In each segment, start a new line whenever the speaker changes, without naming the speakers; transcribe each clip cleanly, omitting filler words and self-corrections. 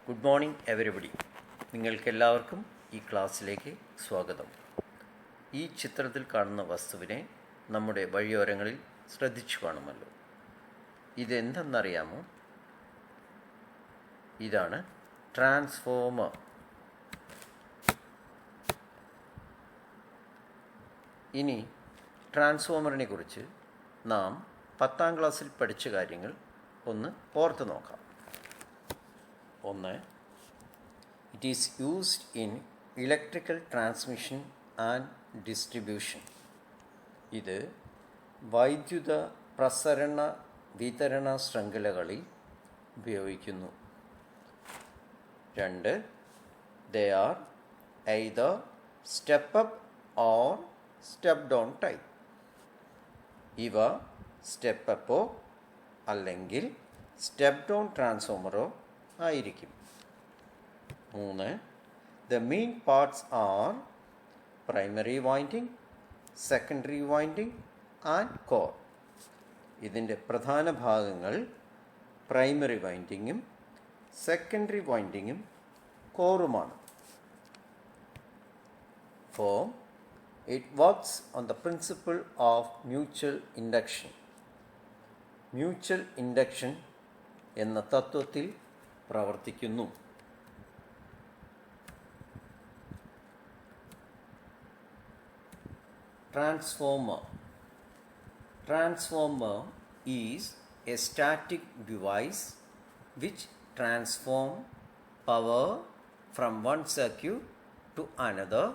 Good morning everybody. നിങ്ങൾക്കെല്ലാവർക്കും ഈ ക്ലാസ്സിലേക്ക് സ്വാഗതം. ഈ ചിത്രത്തിൽ കാണുന്ന വസ്തുവിനെ നമ്മുടെ വഴിയോരങ്ങളിൽ ശ്രദ്ധിച്ചു കാണുമല്ലോ. ഇതെന്തെന്നറിയാമോ? ഇതാണ് ട്രാൻസ്ഫോമർ. ഇനി ട്രാൻസ്ഫോമറിനെ കുറിച്ച് നാം 10ാം ക്ലാസ്സിൽ പഠിച്ച കാര്യങ്ങൾ ഒന്ന് ഓർത്ത് നോക്കാം. 1. It is used in electrical transmission and distribution. ഇത് വൈദ്യുത പ്രസരണ വിതരണ ശൃംഖലകളിൽ ഉപയോഗിക്കുന്നു. 2. They are either step up or step down type. ഇവ സ്റ്റെപ്പ് അപ്പോ അല്ലെങ്കിൽ സ്റ്റെപ്പ് ഡൗൺ ട്രാൻസ്ഫോമറോ ആയിരിക്കും. 3. The main parts are primary winding, secondary winding and core. ഇതിൻ്റെ പ്രധാന ഭാഗങ്ങൾ പ്രൈമറി വൈൻഡിങ്ങും സെക്കൻഡറി വൈൻഡിങ്ങും കോറുമാണ്. 4. It works on the principle of mutual induction. Mutual induction എന്ന തത്വത്തിൽ പ്രവർത്തിക്കുന്നു. Transformer is a static device which transforms power from one circuit to another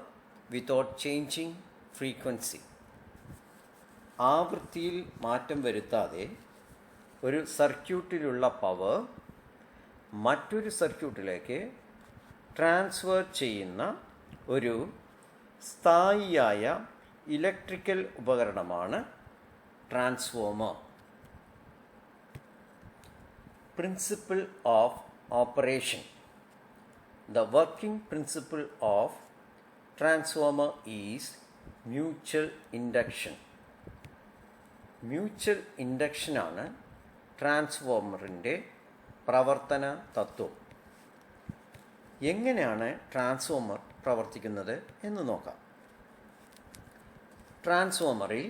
without changing frequency. ആവൃത്തിയിൽ മാറ്റം വരുത്താതെ ഒരു സർക്യൂട്ടിലുള്ള പവർ മറ്റൊരു സർക്യൂട്ടിലേക്ക് ട്രാൻസ്ഫർ ചെയ്യുന്ന ഒരു സ്ഥായിയായ ഇലക്ട്രിക്കൽ ഉപകരണമാണ് transformer. Principle of operation. The working principle of transformer is mutual induction. Mutual ഇൻഡക്ഷനാണ് ട്രാൻസ്ഫോമറിൻ്റെ പ്രവർത്തന തത്വം. എങ്ങനെയാണ് ട്രാൻസ്ഫോമർ പ്രവർത്തിക്കുന്നത് എന്ന് നോക്കാം. ട്രാൻസ്ഫോമറിൽ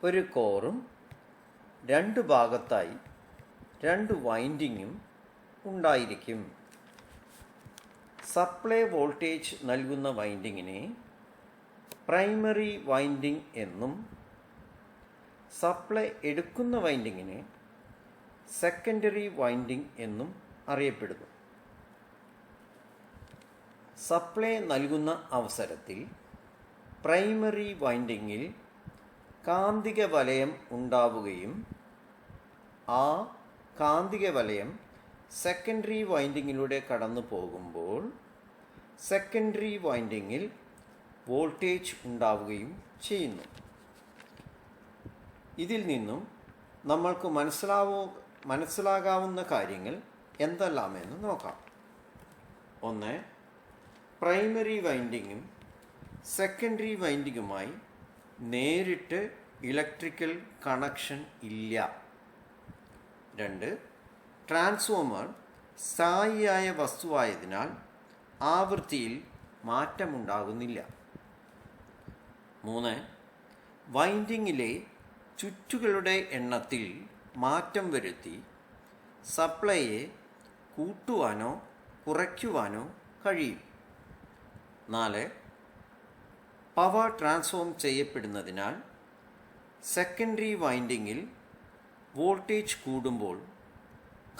ഒരു കോറും 2 ഭാഗത്തായി 2 വൈൻഡിങ്ങും ഉണ്ടായിരിക്കും. സപ്ലൈ വോൾട്ടേജ് നൽകുന്ന വൈൻഡിങ്ങിനെ പ്രൈമറി വൈൻഡിങ് എന്നും സപ്ലൈ എടുക്കുന്ന വൈൻഡിങ്ങിനെ സെക്കൻഡറി വൈൻഡിങ് എന്നും അറിയപ്പെടുന്നു. സപ്ലൈ നൽകുന്ന അവസരത്തിൽ പ്രൈമറി വൈൻഡിങ്ങിൽ കാന്തിക വലയം ഉണ്ടാവുകയും ആ കാന്തിക വലയം സെക്കൻഡറി വൈൻഡിങ്ങിലൂടെ കടന്നു പോകുമ്പോൾ സെക്കൻഡറി വൈൻഡിങ്ങിൽ വോൾട്ടേജ് ഉണ്ടാവുകയും ചെയ്യുന്നു. ഇതിൽ നിന്നും നമ്മൾക്ക് മനസ്സിലാകാവുന്ന കാര്യങ്ങൾ എന്തെല്ലാമെന്ന് നോക്കാം. 1. പ്രൈമറി വൈൻഡിങ്ങും സെക്കൻഡറി വൈൻഡിങ്ങുമായി നേരിട്ട് ഇലക്ട്രിക്കൽ കണക്ഷൻ ഇല്ല. 2. ട്രാൻസ്ഫോമർ സ്ഥായിയായ വസ്തുവായതിനാൽ ആവൃത്തിയിൽ മാറ്റമുണ്ടാകുന്നില്ല. 3. വൈൻഡിങ്ങിലെ ചുറ്റുകളുടെ എണ്ണത്തിൽ മാറ്റം വരുത്തി സപ്ലൈയെ കൂട്ടുവാനോ കുറയ്ക്കുവാനോ കഴിയും. 4. പവർ ട്രാൻസ്ഫോം ചെയ്യപ്പെടുന്നതിനാൽ സെക്കൻഡറി വൈൻഡിങ്ങിൽ വോൾട്ടേജ് കൂടുമ്പോൾ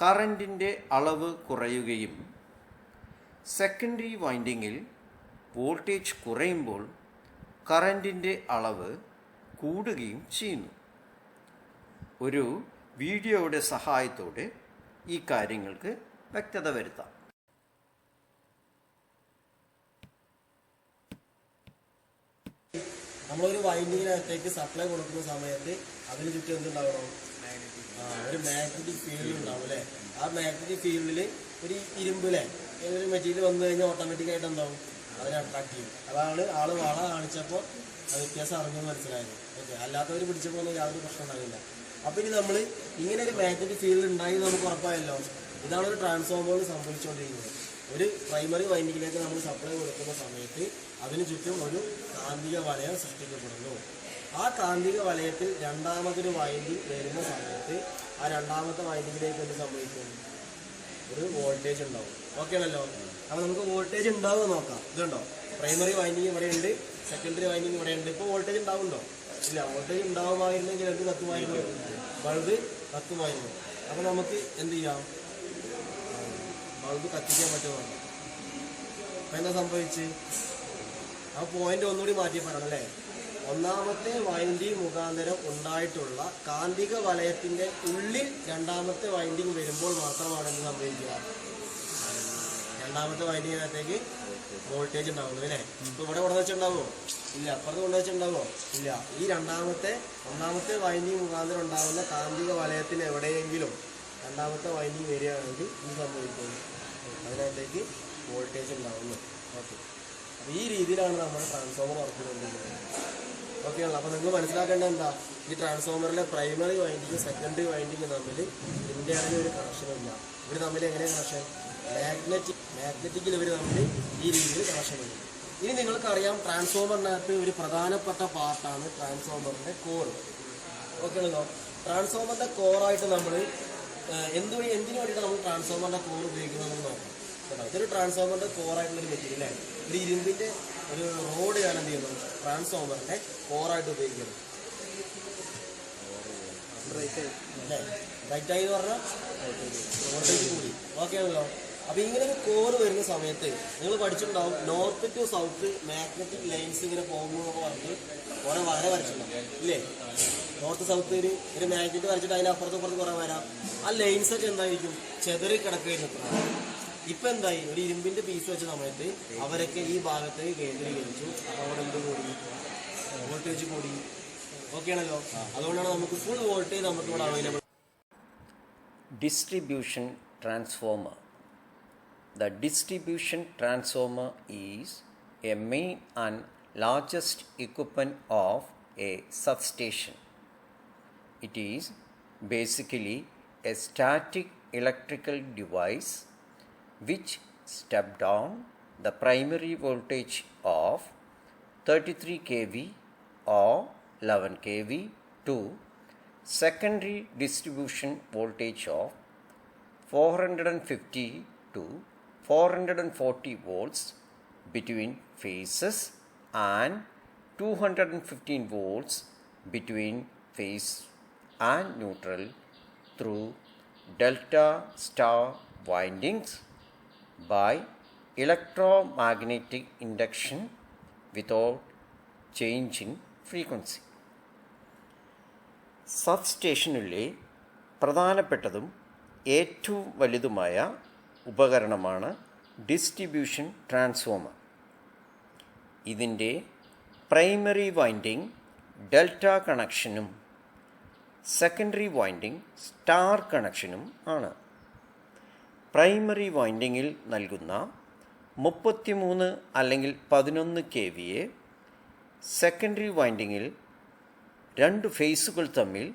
കറൻറ്റിൻ്റെ അളവ് കുറയുകയും സെക്കൻഡറി വൈൻഡിങ്ങിൽ വോൾട്ടേജ് കുറയുമ്പോൾ കറൻറ്റിൻ്റെ അളവ് കൂടുകയും ചെയ്യുന്നു. ഒരു വീഡിയോയുടെ സഹായത്തോടെ ഈ കാര്യങ്ങൾക്ക് വ്യക്തത വരുത്താം.
നമ്മളൊരു വൈൻഡിങ്ങിനകത്തേക്ക് സപ്ലൈ കൊടുക്കുന്ന സമയത്ത് അതിന് ചുറ്റും എന്തുണ്ടാവണം? ഒരു മാഗ്നറ്റിക് ഫീൽഡ് ഉണ്ടാവും അല്ലേ? ആ മാഗ്നറ്റിക് ഫീൽഡിൽ ഒരു ഇരുമ്പിലെ ഒരു മെറ്റീരിയൽ വന്നു കഴിഞ്ഞാൽ ഓട്ടോമാറ്റിക്കായിട്ട് എന്താവും? അതിനെ അട്രാക്ട് ചെയ്യും. അതാണ് ആള് വള കാണിച്ചപ്പോൾ അത് വ്യത്യാസം അറിഞ്ഞെന്ന് മനസ്സിലായത്. ഓക്കെ, അല്ലാത്തവർ പിടിച്ചപ്പോൾ യാതൊരു പ്രശ്നം ഉണ്ടാവില്ല. അപ്പോൾ ഇനി നമ്മൾ ഇങ്ങനെ ഒരു മാഗ്നറ്റിക് ഫീൽഡ് ഉണ്ടായി നമുക്ക് ഉറപ്പായല്ലോ. ഇതാണ് ഒരു ട്രാൻസ്ഫോമറിൽ സംഭവിച്ചുകൊണ്ടിരിക്കുന്നത്. ഒരു പ്രൈമറി വൈൻഡിങ്ങിലേക്ക് നമ്മൾ സപ്ലൈ കൊടുക്കുന്ന സമയത്ത് അതിന് ചുറ്റും ഒരു കാന്തിക വലയം സൃഷ്ടിക്കപ്പെടുന്നു. ആ കാന്തിക വലയത്തിൽ രണ്ടാമതൊരു വൈൻഡിങ് വരുന്ന സമയത്ത് ആ രണ്ടാമത്തെ വൈൻഡിങ്ങിലേക്ക് എന്ത് സംഭവിക്കും? ഒരു വോൾട്ടേജ് ഉണ്ടാവും. ഓക്കെ ആണല്ലോ. അപ്പോൾ നമുക്ക് വോൾട്ടേജ് ഉണ്ടാവുക നോക്കാം. ഇതുണ്ടോ, പ്രൈമറി വൈൻഡിങ് ഇവിടെ ഉണ്ട്, സെക്കൻഡറി വൈൻഡിങ് ഇവിടെ ഉണ്ട്. ഇപ്പോൾ വോൾട്ടേജ് ഉണ്ടാവുന്നുണ്ടോ? ഇല്ല. വോൾട്ടേജ് ഉണ്ടാവുമായിരുന്നെങ്കിൽ എന്ത് കത്തുമായിരുന്നു? ബൾബ് കത്തുമായിരുന്നു. അപ്പോൾ നമുക്ക് എന്ത് ചെയ്യാം? ബൾബ് കത്തിക്കാൻ പറ്റുമോ? അപ്പം എന്താ സംഭവിച്ച്? ആ പോയിന്റ് ഒന്നുകൂടി മാറ്റി പറയണം അല്ലേ. ഒന്നാമത്തെ വൈൻഡിങ് മുഖാന്തരം ഉണ്ടായിട്ടുള്ള കാന്തിക വലയത്തിൻ്റെ ഉള്ളിൽ രണ്ടാമത്തെ വൈൻഡിങ് വരുമ്പോൾ മാത്രമാണ് എന്ത് സംഭവിക്കുക? രണ്ടാമത്തെ വൈൻഡിങ്ങിനകത്തേക്ക് വോൾട്ടേജ് ഉണ്ടാവുള്ളൂ അല്ലേ. ഇപ്പോൾ ഇവിടെ കൊണ്ടു വെച്ചിട്ടുണ്ടാവുമോ? ഇല്ല. അപ്പുറത്ത് കൊണ്ടു വെച്ചിട്ടുണ്ടാവുമോ? ഇല്ല. ഈ ഒന്നാമത്തെ വൈൻഡിങ് മുഖാന്തരം ഉണ്ടാകുന്ന കാന്തിക വലയത്തിന് എവിടെയെങ്കിലും രണ്ടാമത്തെ വൈൻഡിങ് വരികയാണെങ്കിൽ ഇത് സംഭവിക്കുന്നു, അതിനകത്തേക്ക് വോൾട്ടേജ് ഉണ്ടാവുന്നു. ഓക്കെ. അപ്പോൾ ഈ രീതിയിലാണ് നമ്മൾ ട്രാൻസ്ഫോമർ വർക്ക് ചെയ്തുകൊണ്ടിരിക്കുന്നത്. ഓക്കെ ആണല്ലോ. അപ്പോൾ നിങ്ങൾ മനസ്സിലാക്കേണ്ടത് എന്താ? ഈ ട്രാൻസ്ഫോമറിലെ പ്രൈമറി വൈൻഡിങ് സെക്കൻഡറി വൈൻഡിങ് തമ്മിൽ ഇതിൻ്റെ ആണെങ്കിൽ ഒരു കണക്ഷനില്ല. ഇവർ തമ്മിൽ എങ്ങനെ കണക്ഷൻ? മാഗ്നറ്റിക്കിൽ ഇവർ തമ്മിൽ ഈ രീതിയിൽ കണക്ഷൻ ഉണ്ട്. ഇനി നിങ്ങൾക്കറിയാം ട്രാൻസ്ഫോമറിനകത്ത് ഒരു പ്രധാനപ്പെട്ട പാർട്ടാണ് ട്രാൻസ്ഫോമറിൻ്റെ കോർ. ഓക്കെ ആണല്ലോ. ട്രാൻസ്ഫോമറിൻ്റെ കോറായിട്ട് നമ്മൾ എന്തിനു വേണ്ടിയിട്ടാണ് നമ്മൾ ട്രാൻസ്ഫോമറിൻ്റെ കോർ ഉപയോഗിക്കുന്നതെന്ന് നോക്കാം. കേട്ടോ, ഇതൊരു ട്രാൻസ്ഫോമറിൻ്റെ കോറായിട്ടുള്ളൊരു മെറ്റീരിയൽ അല്ലേ. ഒരു ഇരുമ്പിൻ്റെ ഒരു റോഡ് ഞാൻ എന്ത് ചെയ്യുന്നു? ട്രാൻസ്ഫോമറിൻ്റെ കോറായിട്ട് ഉപയോഗിക്കുന്നത്. അല്ലേ, റൈറ്റായി എന്ന് പറഞ്ഞാൽ വോൾട്ടേജ് കൂടി. ഓക്കെ ആണല്ലോ. അപ്പോൾ ഇങ്ങനെ ഒരു കോർ വരുന്ന സമയത്ത് നിങ്ങൾ പഠിച്ചിട്ടുണ്ടാവും, north to south magnetic lines ഇങ്ങനെ പോകുന്നു എന്നൊക്കെ പറഞ്ഞ് കുറേ വര വരച്ചിട്ടുണ്ടാവും ഇല്ലേ. നോർത്ത് സൗത്ത് ഒരു മാഗ്നറ്റ് വരച്ചിട്ട് അതിനപ്പുറത്ത് അപ്പുറത്ത് കുറേ വരാം. ആ ലൈൻസൊക്കെ എന്തായിരിക്കും? ചെതറി കിടക്കുകയായിരുന്നു. ഇപ്പം എന്തായി? ഒരു ഇരുമ്പിൻ്റെ പീസ് വെച്ച സമയത്ത് അവരൊക്കെ ഈ ഭാഗത്തേക്ക് കേന്ദ്രീകരിച്ചു. അപ്പോൾ അവിടെ എന്ത് കൂടി? വോൾട്ടേജ് കൂടി. ഓക്കെ ആണല്ലോ. അതുകൊണ്ടാണ് നമുക്ക് ഫുൾ വോൾട്ടേജ് നമുക്ക് ഇവിടെ available.
Distribution transformer. The distribution transformer is a main and largest equipment of a substation. It is basically a static electrical device which step down the primary voltage of 33 kV or 11 kV to secondary distribution voltage of 450 to 440 volts between phases and 215 volts between phase and neutral through delta star windings by electromagnetic induction without change in frequency. സബ്സ്റ്റേഷനിലെ പ്രധാനപ്പെട്ടതും ഏറ്റവും വലുതുമായ ഉപകരണമാണ് distribution transformer. ഇതിൻ്റെ primary winding delta കണക്ഷനും secondary winding star കണക്ഷനും ആണ്. Primary വൈൻഡിങ്ങിൽ നൽകുന്ന 33 അല്ലെങ്കിൽ 11 kVA സെക്കൻഡറി വൈൻഡിങ്ങിൽ രണ്ട് ഫേസുകൾ തമ്മിൽ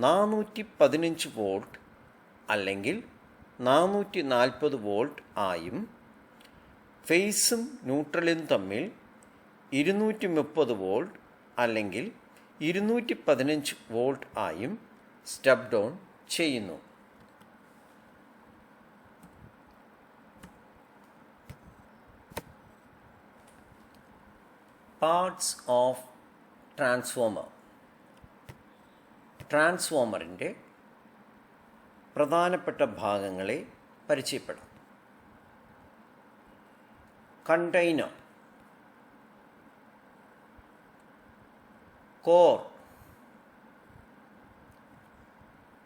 415 വോൾട്ട് അല്ലെങ്കിൽ 440 വോൾട്ട് ആയും ഫേസും ന്യൂട്രലും തമ്മിൽ 230 വോൾട്ട് അല്ലെങ്കിൽ 215 വോൾട്ട് ആയും സ്റ്റെപ്പ് ഡൗൺ ചെയ്യുന്നു. Parts of transformer. ട്രാൻസ്ഫോമറിൻ്റെ പ്രധാനപ്പെട്ട ഭാഗങ്ങളെ പരിചയപ്പെടാം. Container, core,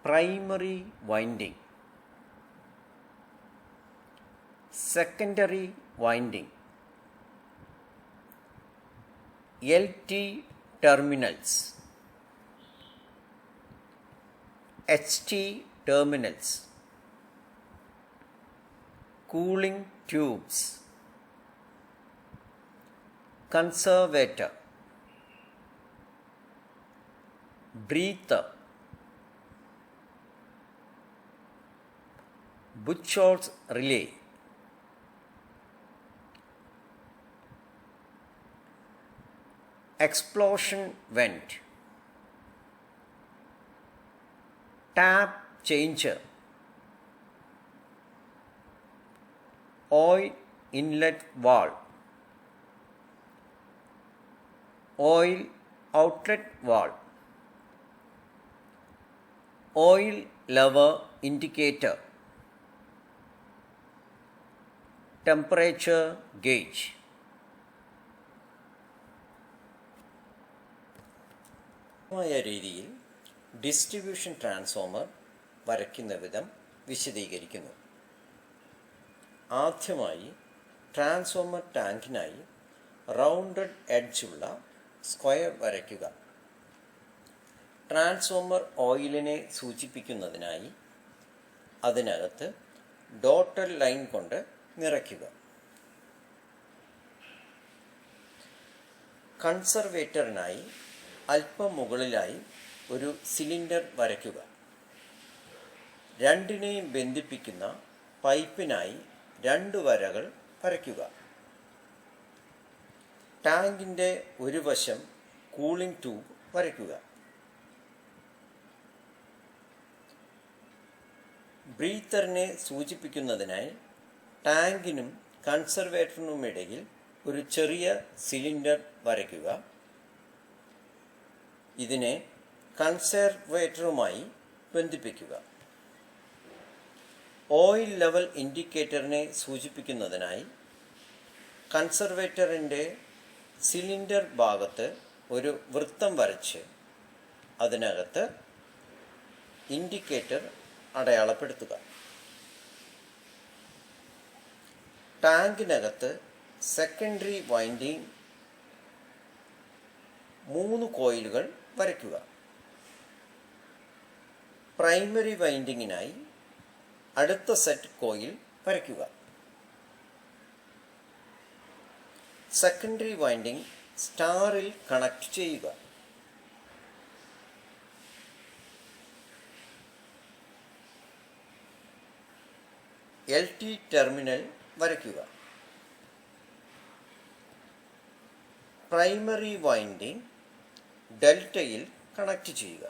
primary winding, secondary winding, LT terminals, HT terminals, cooling tubes, conservator, breather, Butchers relay. Explosion vent. Tap changer. Oil inlet valve. Oil outlet valve. Oil lever indicator. Temperature gauge. രീതിയിൽ distribution transformer വരയ്ക്കുന്ന വിധം വിശദീകരിക്കുന്നു. ആദ്യമായി transformer ടാങ്കിനായി rounded എഡ്ജുള്ള square വരയ്ക്കുക. Transformer ഓയിലിനെ സൂചിപ്പിക്കുന്നതിനായി അതിനകത്ത് dotted line കൊണ്ട് നിറയ്ക്കുക. കൺസർവേറ്ററിനായി അല്പം മുകളിലായി ഒരു സിലിണ്ടർ വരയ്ക്കുക. രണ്ടിനെയും ബന്ധിപ്പിക്കുന്ന പൈപ്പിനായി 2 വരകൾ വരയ്ക്കുക. ടാങ്കിൻ്റെ ഒരു വശം കൂളിംഗ് ട്യൂബ് വരയ്ക്കുക. ബ്രീത്തറിനെ സൂചിപ്പിക്കുന്നതിനായി ടാങ്കിനും കൺസർവേറ്ററിനുമിടയിൽ ഒരു ചെറിയ സിലിണ്ടർ വരയ്ക്കുക. ഇതിനെ കൺസർവേറ്ററുമായി ബന്ധിപ്പിക്കുക. ഓയിൽ ലെവൽ ഇൻഡിക്കേറ്ററിനെ സൂചിപ്പിക്കുന്നതിനായി കൺസർവേറ്ററിൻ്റെ സിലിണ്ടർ ഭാഗത്ത് ഒരു വൃത്തം വരച്ച് അതിനകത്ത് ഇൻഡിക്കേറ്റർ അടയാളപ്പെടുത്തുക. ടാങ്കിനകത്ത് സെക്കൻഡറി വൈൻഡിങ് 3 കോയിലുകൾ വരയ്ക്കുക. പ്രൈമറി വൈൻഡിങ്ങിനായി അടുത്ത സെറ്റ് കോയിൽ വരയ്ക്കുക. സെക്കൻഡറി വൈൻഡിങ് സ്റ്റാറിൽ കണക്ട് ചെയ്യുക. LT ടെർമിനൽ വരയ്ക്കുക. പ്രൈമറി വൈൻഡിങ് ഡെൽറ്റയിൽ കണക്ട് ചെയ്യുക.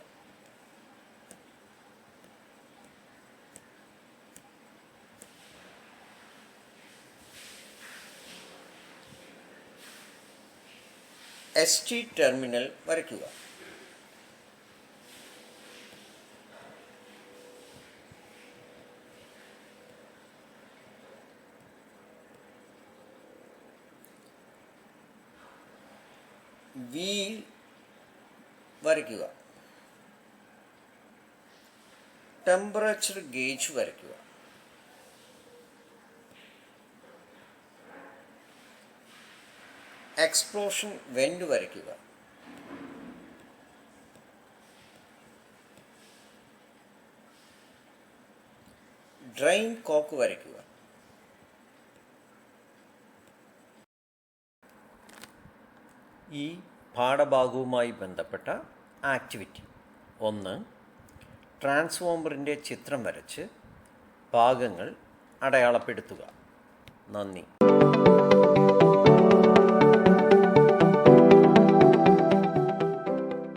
ST ടെർമിനൽ വരയ്ക്കുക. വീൽ വരയ്ക്കുക. ടെമ്പറേച്ചർ ഗേജ് വരയ്ക്കുക. എക്സ്പ്ലോഷൻ വെന്റ് വരയ്ക്കുക. ഡ്രെയിൻ കോക്ക് വരയ്ക്കുക. ഈ പാഠഭാഗവുമായി ബന്ധപ്പെട്ട ആക്ടിവിറ്റി 1. ട്രാൻസ്ഫോമറിൻ്റെ ചിത്രം വരച്ച് ഭാഗങ്ങൾ അടയാളപ്പെടുത്തുക. നന്ദി.